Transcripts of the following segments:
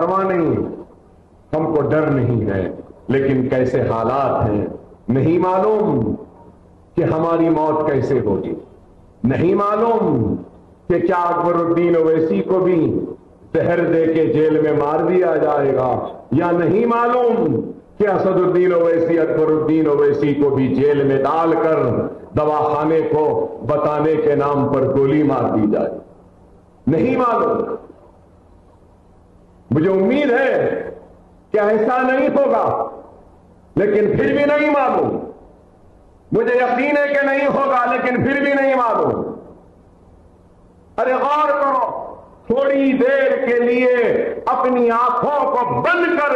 परवाह नहीं, हमको डर नहीं है, लेकिन कैसे हालात हैं नहीं मालूम कि हमारी मौत कैसे होगी। नहीं मालूम कि क्या अकबरुद्दीन ओवैसी को भी जहर दे के जेल में मार दिया जाएगा, या नहीं मालूम कि असदुद्दीन ओवैसी अकबरुद्दीन ओवैसी को भी जेल में डालकर दवाखाने को बताने के नाम पर गोली मार दी जाए। नहीं मालूम। मुझे उम्मीद है कि ऐसा नहीं होगा, लेकिन फिर भी नहीं मालूम। मुझे यकीन है कि नहीं होगा, लेकिन फिर भी नहीं मालूम। अरे गौर करो, थोड़ी देर के लिए अपनी आंखों को बंद कर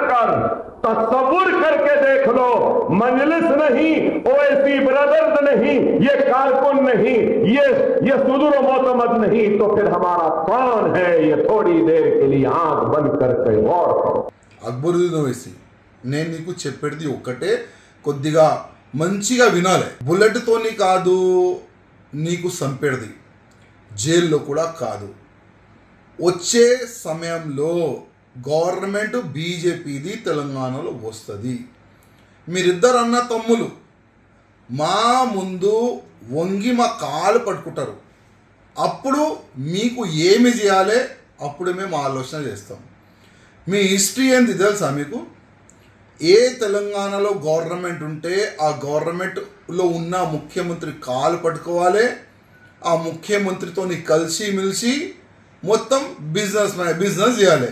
तसव्वुर करके देख लो, मजलिस नहीं, ओवैसी ब्रदर्स नहीं, ये कारकुन नहीं, ये सुदूर मोतमद नहीं, तो फिर हमारा कौन है? ये थोड़ी देर के लिए आंख बंद करके गौर करो। అక్బరుద్దీన్ ఓవైసీ, నేను నీకు చెప్పేది ఒక్కటే, కొద్దిగా మంచిగా వినాలి. బుల్లెట్ తోని కాదు నీకు సంపేది, జైల్లో కూడా కాదు. వచ్చే సమయంలో గవర్నమెంట్ బీజేపీది తెలంగాణలో వస్తుంది. మీరిద్దరు అన్న తమ్ములు మా ముందు వంగి మా కాలు పట్టుకుంటారు. అప్పుడు మీకు ఏమి చేయాలి అప్పుడు మేము ఆలోచన చేస్తాం. మీ హిస్టరీ ఏంది తెలుసా మీకు? ఏ తెలంగాణలో గవర్నమెంట్ ఉంటే ఆ గవర్నమెంట్లో ఉన్న ముఖ్యమంత్రి కాలు పట్టుకోవాలి, ఆ ముఖ్యమంత్రితో కలిసి మెలిసి మొత్తం బిజినెస్ చేయాలి.